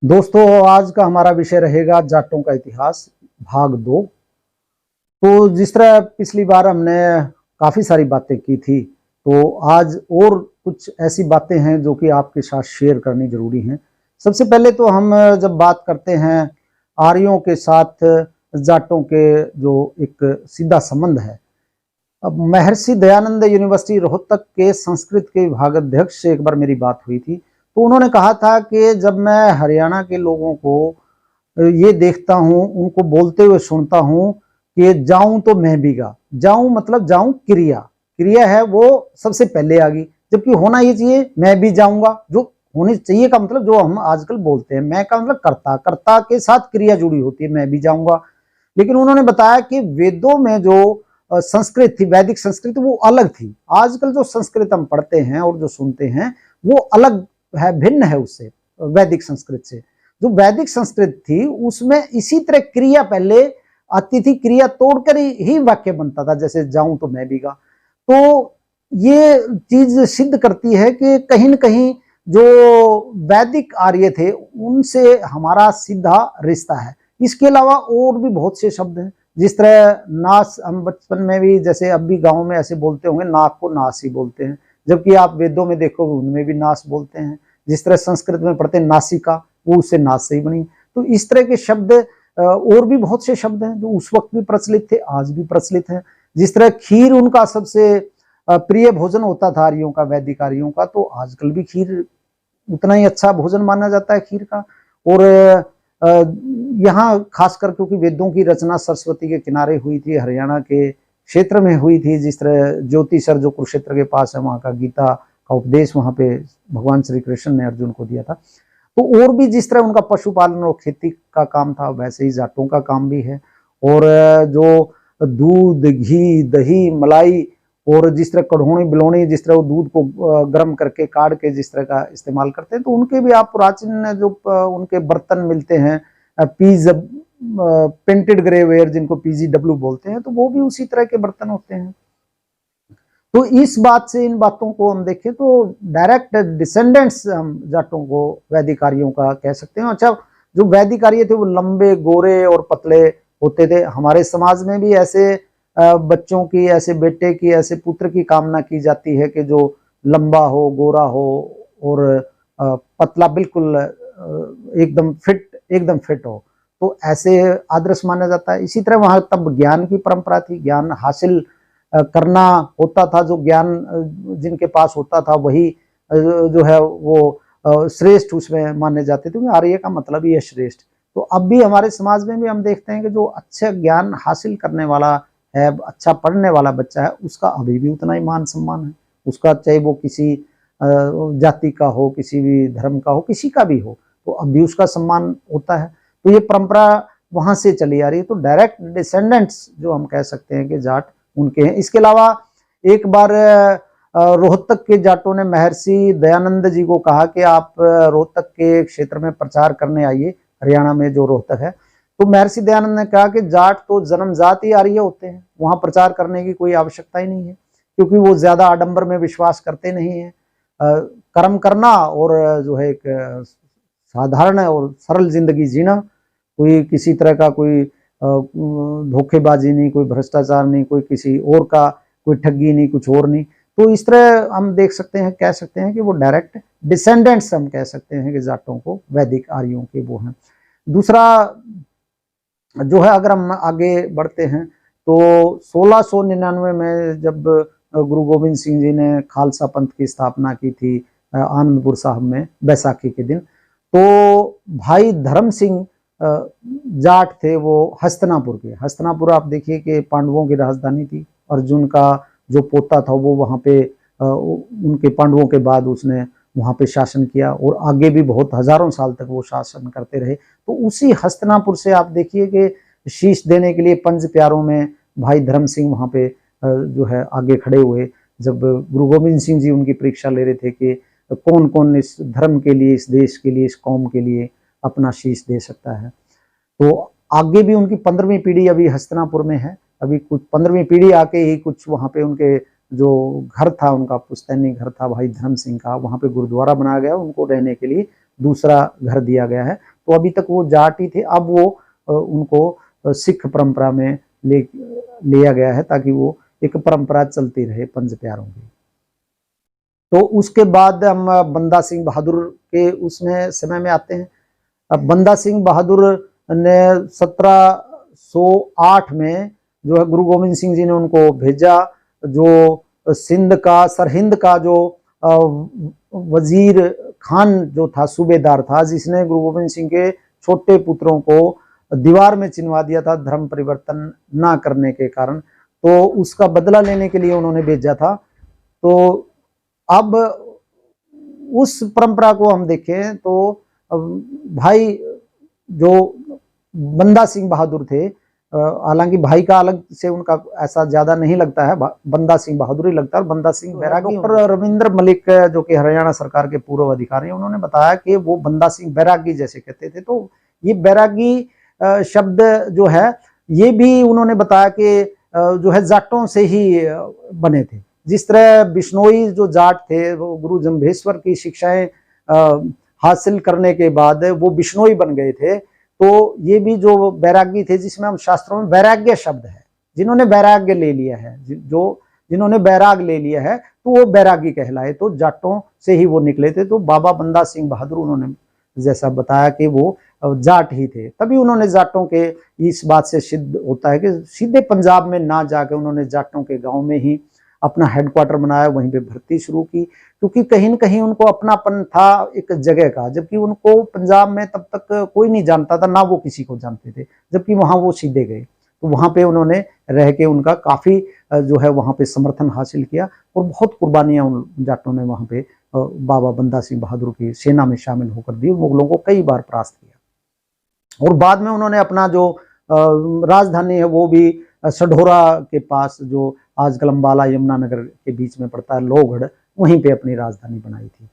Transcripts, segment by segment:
दोस्तों, आज का हमारा विषय रहेगा जाटों का इतिहास भाग 2। तो जिस तरह पिछली बार हमने काफ़ी सारी बातें की थी, तो आज और कुछ ऐसी बातें हैं जो कि आपके साथ शेयर करनी ज़रूरी हैं। सबसे पहले तो हम जब बात करते हैं आर्यों के साथ जाटों के जो एक सीधा संबंध है। अब महर्षि दयानंद यूनिवर्सिटी रोहतक के संस्कृत के विभागाध्यक्ष से एक बार मेरी बात हुई थी, तो उन्होंने कहा था कि जब मैं हरियाणा के लोगों को ये देखता हूँ, उनको बोलते हुए सुनता हूँ कि जाऊं तो मैं भी गा। जाऊं मतलब जाऊं क्रिया, क्रिया है वो सबसे पहले आ गई, जबकि होना ये चाहिए मैं भी जाऊंगा। जो होनी चाहिए का मतलब जो हम आजकल बोलते हैं, मैं का मतलब कर्ता, कर्ता के साथ क्रिया जुड़ी होती है, मैं भी जाऊंगा। लेकिन उन्होंने बताया कि वेदों में जो संस्कृत थी, वैदिक संस्कृत, वो अलग थी। आजकल जो संस्कृत हम पढ़ते हैं और जो सुनते हैं वो अलग है, भिन्न है उससे, वैदिक संस्कृत से। जो वैदिक संस्कृत थी उसमें इसी तरह क्रिया पहले आती थी, क्रिया तोड़कर ही वाक्य बनता था, जैसे जाऊं तो मैं भी गा। तो ये चीज सिद्ध करती है कि कहीं न कहीं जो वैदिक आर्य थे उनसे हमारा सीधा रिश्ता है। इसके अलावा और भी बहुत से शब्द हैं, जिस तरह नास, हम बचपन में भी जैसे अब भी गाँव में ऐसे बोलते होंगे, नाक को नास ही बोलते हैं, जबकि आप वेदों में देखोगे उनमें भी नास बोलते हैं। जिस तरह संस्कृत में पढ़ते हैं नासिका, वो उससे नास से ही बनी। तो इस तरह के शब्द और भी बहुत से शब्द हैं जो उस वक्त भी प्रचलित थे, आज भी प्रचलित हैं। जिस तरह खीर उनका सबसे प्रिय भोजन होता था आर्यों का, वैदिक आर्यों का, तो आजकल भी खीर उतना ही अच्छा भोजन माना जाता है खीर का। और यहाँ खासकर क्योंकि वेदों की रचना सरस्वती के किनारे हुई थी, हरियाणा के क्षेत्र में हुई थी। जिस तरह ज्योतिसर जो कुरुक्षेत्र के पास है, वहाँ का गीता का उपदेश वहाँ पे भगवान श्री कृष्ण ने अर्जुन को दिया था। तो और भी जिस तरह उनका पशुपालन और खेती का काम था, वैसे ही जाटों का काम भी है। और जो दूध, घी, दही, मलाई और जिस तरह कढ़ोनी बिलोनी, जिस तरह वो दूध को गर्म करके काढ़ के जिस तरह का इस्तेमाल करते हैं, तो उनके भी आप प्राचीन जो उनके बर्तन मिलते हैं, पीज पेंटेड ग्रेवेयर जिनको पीजीडब्ल्यू बोलते हैं, तो वो भी उसी तरह के बर्तन होते हैं। तो इस बात से इन बातों को हम देखें तो डायरेक्ट डिसेंडेंट्स हम जाटों को वैदिक आर्यों का कह सकते हैं। अच्छा, जो वैदिक आर्य थे वो लंबे, गोरे और पतले होते थे। हमारे समाज में भी ऐसे बच्चों की, ऐसे बेटे की, ऐसे पुत्र की कामना की जाती है कि जो लंबा हो, गोरा हो और पतला, बिल्कुल एकदम फिट हो, तो ऐसे आदर्श माना जाता है। इसी तरह वहां तब ज्ञान की परंपरा थी, ज्ञान हासिल करना होता था। जो ज्ञान जिनके पास होता था वही जो है वो श्रेष्ठ उसमें माने जाते थे। आर्य का मतलब ही है श्रेष्ठ। तो अब भी हमारे समाज में भी हम देखते हैं कि जो अच्छा ज्ञान हासिल करने वाला है, अच्छा पढ़ने वाला बच्चा है, उसका अभी भी उतना ही मान सम्मान है। उसका चाहे वो किसी जाति का हो, किसी भी धर्म का हो, किसी का भी हो, तो अब भी उसका सम्मान होता है। तो ये परंपरा वहां से चली आ रही है। तो डायरेक्ट डिसेंडेंट्स जो हम कह सकते हैं कि जाट उनके हैं। इसके अलावा एक बार रोहतक के जाटों ने महर्षि दयानंद जी को कहा कि आप रोहतक के क्षेत्र में प्रचार करने आइए, हरियाणा में जो रोहतक है। तो महर्षि दयानंद ने कहा कि जाट तो जन्मजात ही आर्य होते हैं, वहां प्रचार करने की कोई आवश्यकता ही नहीं है, क्योंकि वो ज्यादा आडंबर में विश्वास करते नहीं है। कर्म करना और जो है एक साधारण और सरल जिंदगी जीना, कोई किसी तरह का कोई धोखेबाजी नहीं, कोई भ्रष्टाचार नहीं, कोई किसी और का कोई ठगी नहीं, कुछ और नहीं। तो इस तरह हम देख सकते हैं, कह सकते हैं कि वो डायरेक्ट डिसेंडेंट्स हम कह सकते हैं कि जाटों को, वैदिक आर्यों के वो हैं। दूसरा जो है, अगर हम आगे बढ़ते हैं तो 1699 में जब गुरु गोविंद सिंह जी ने खालसा पंथ की स्थापना की थी आनंदपुर साहब में बैसाखी के दिन, तो भाई धर्म सिंह जाट थे, वो हस्तिनापुर के। हस्तिनापुर आप देखिए कि पांडवों की राजधानी थी। अर्जुन का जो पोता था वो वहाँ पे उनके पांडवों के बाद उसने वहाँ पे शासन किया और आगे भी बहुत हजारों साल तक वो शासन करते रहे। तो उसी हस्तिनापुर से आप देखिए कि शीश देने के लिए पंज प्यारों में भाई धर्म सिंह वहाँ पे जो है आगे खड़े हुए, जब गुरु गोविंद सिंह जी उनकी परीक्षा ले रहे थे कि कौन कौन इस धर्म के लिए, इस देश के लिए, इस कौम के लिए अपना शीश दे सकता है। तो आगे भी उनकी 15वीं पीढ़ी अभी हस्तिनापुर में है। अभी कुछ 15वीं पीढ़ी आके ही कुछ वहाँ पे उनके जो घर था, उनका पुश्तैनी घर था भाई धर्म सिंह का, वहाँ पे गुरुद्वारा बनाया गया उनको रहने के लिए। दूसरा घर दिया गया है। तो अभी तक वो जाट ही थे, अब वो उनको सिख परंपरा में लिया गया है ताकि वो एक परंपरा चलती रहे पंज प्यारों की। तो उसके बाद हम बंदा सिंह बहादुर के उसमें समय में आते हैं। अब बंदा सिंह बहादुर ने 1708 में जो है गुरु गोविंद सिंह जी ने उनको भेजा, जो सिंध का सरहिंद का जो वजीर खान जो था, सूबेदार था, जिसने गुरु गोविंद सिंह के छोटे पुत्रों को दीवार में चिनवा दिया था धर्म परिवर्तन ना करने के कारण, तो उसका बदला लेने के लिए उन्होंने भेजा था। तो अब उस परंपरा को हम देखें तो भाई जो बंदा सिंह बहादुर थे, हालांकि भाई का अलग से उनका ऐसा ज्यादा नहीं लगता है, बंदा सिंह बहादुर ही लगता है। बंदा सिंह बैरागी, डॉक्टर रविंद्र मलिक जो कि हरियाणा सरकार के पूर्व अधिकारी हैं, उन्होंने बताया कि वो बंदा सिंह बैरागी जैसे कहते थे। तो ये बैरागी शब्द जो है ये भी उन्होंने बताया कि जो है जाटों से ही बने थे। जिस तरह बिश्नोई जो जाट थे वो गुरु जम्भेश्वर की शिक्षाएं हासिल करने के बाद वो बिश्नोई बन गए थे, तो ये भी जो बैरागी थे, जिसमें हम शास्त्रों में वैराग्य शब्द है, जिन्होंने वैराग्य ले लिया है, जिन्होंने बैराग ले लिया है, तो वो बैरागी कहलाए। तो जाटों से ही वो निकले थे। तो बाबा बंदा सिंह बहादुर उन्होंने जैसा बताया कि वो जाट ही थे, तभी उन्होंने जाटों के इस बात से सिद्ध होता है कि सीधे पंजाब में ना जाके उन्होंने जाटों के गांव में ही अपना हेडक्वार्टर बनाया, वहीं पे भर्ती शुरू की, क्योंकि कहीं न कहीं उनको अपनापन था एक जगह का, जबकि उनको पंजाब में तब तक कोई नहीं जानता था, ना वो किसी को जानते थे, जबकि वहां वो सीधे गए। तो वहां पे उन्होंने रह के उनका काफी जो है वहां पे समर्थन हासिल किया और बहुत कुर्बानियां उन जाटों ने वहां पे बाबा बंदा सिंह बहादुर की सेना में शामिल होकर दी, मुगलों को कई बार परास्त किया। और बाद में उन्होंने अपना जो राजधानी है वो भी सढौरा के पास, जो आजकल अम्बाला यमुनानगर के बीच में पड़ता है, लोहगढ़, वहीं पे अपनी राजधानी बनाई थी।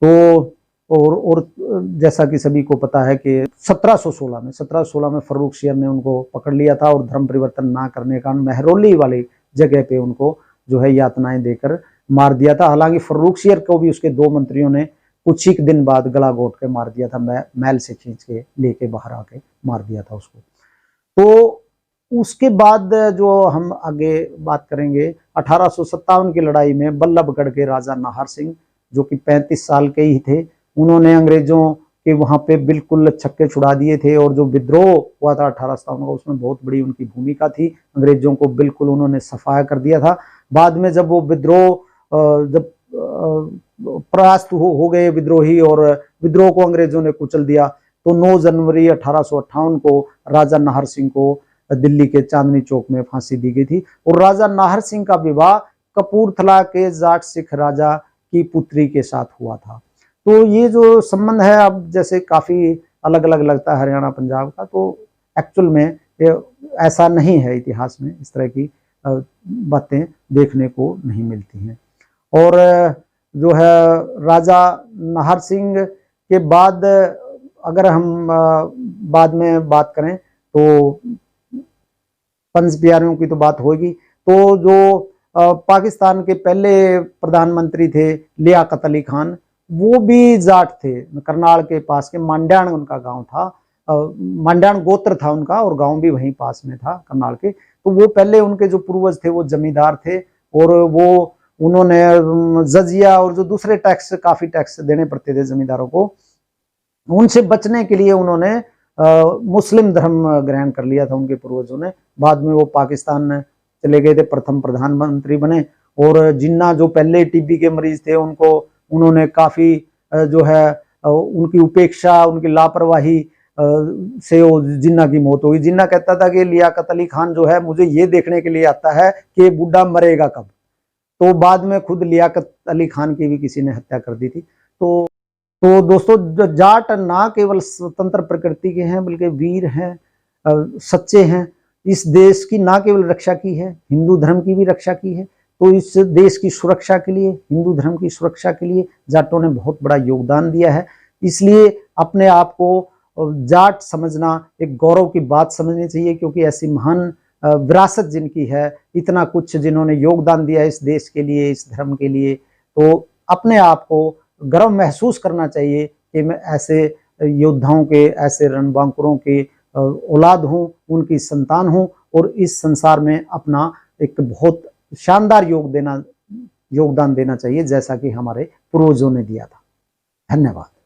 तो और जैसा कि सभी को पता है कि 1716 में फर्रुखसियर ने उनको पकड़ लिया था और धर्म परिवर्तन ना करने के कारण महरौली वाली जगह पे उनको जो है यातनाएं देकर मार दिया था। हालांकि फर्रुखसियर को भी उसके 2 मंत्रियों ने कुछ ही दिन बाद गला घोट के मार दिया था, महल से खींच के लेके बाहर आके मार दिया था उसको। तो उसके बाद जो हम आगे बात करेंगे, 1857 की लड़ाई में बल्लभगढ़ के राजा नाहर सिंह, जो कि 35 साल के ही थे, उन्होंने अंग्रेजों के वहां पे बिल्कुल छक्के छुड़ा दिए थे। और जो विद्रोह हुआ था 1857 का, उसमें बहुत बड़ी उनकी भूमिका थी। अंग्रेजों को बिल्कुल उन्होंने सफाया कर दिया था। बाद में जब वो विद्रोह जब परास्त हो गए विद्रोही और विद्रोह को अंग्रेजों ने कुचल दिया, तो 9 जनवरी 1858 को राजा नाहर सिंह को दिल्ली के चांदनी चौक में फांसी दी गई थी। और राजा नाहर सिंह का विवाह कपूरथला के जाट सिख राजा की पुत्री के साथ हुआ था। तो ये जो संबंध है, अब जैसे काफी अलग अलग लगता है हरियाणा पंजाब का, तो एक्चुअल में ऐसा नहीं है। इतिहास में इस तरह की बातें देखने को नहीं मिलती हैं। और जो है राजा नाहर सिंह के बाद अगर हम बाद में बात करें तो पंज प्यारों की तो बात होगी। तो जो पाकिस्तान के पहले प्रधानमंत्री थे लियाकत अली खान, वो भी जाट थे। करनाल के पास के मांड्याण उनका गांव था, मांड्याण गोत्र था उनका, और गांव भी वहीं पास में था करनाल के। तो वो पहले उनके जो पूर्वज थे वो जमींदार थे, और वो उन्होंने जजिया और जो दूसरे टैक्स, काफी टैक्स देने पड़ते थे जमींदारों को, उनसे बचने के लिए उन्होंने मुस्लिम धर्म ग्रहण कर लिया था उनके पूर्वजों ने। बाद में वो पाकिस्तान चले गए थे, प्रथम प्रधानमंत्री बने। और जिन्ना जो पहले टीबी के मरीज थे, उनको उन्होंने काफी जो है उनकी उपेक्षा, उनकी लापरवाही से वो जिन्ना की मौत हो गई। जिन्ना कहता था कि लियाकत अली खान जो है मुझे ये देखने के लिए आता है कि बूढ़ा मरेगा कब। तो बाद में खुद लियाकत अली खान की भी किसी ने हत्या कर दी थी। तो दोस्तों, जाट ना केवल स्वतंत्र प्रकृति के हैं, बल्कि वीर हैं, सच्चे हैं। इस देश की ना केवल रक्षा की है, हिंदू धर्म की भी रक्षा की है। तो इस देश की सुरक्षा के लिए, हिंदू धर्म की सुरक्षा के लिए जाटों ने बहुत बड़ा योगदान दिया है। इसलिए अपने आप को जाट समझना एक गौरव की बात समझनी चाहिए, क्योंकि ऐसी महान विरासत जिनकी है, इतना कुछ जिन्होंने योगदान दिया इस देश के लिए, इस धर्म के लिए, तो अपने आप को गर्व महसूस करना चाहिए कि मैं ऐसे योद्धाओं के, ऐसे रणबांकुरों की औलाद हूँ, उनकी संतान हूँ और इस संसार में अपना एक बहुत शानदार योगदान देना चाहिए, जैसा कि हमारे पूर्वजों ने दिया था। धन्यवाद।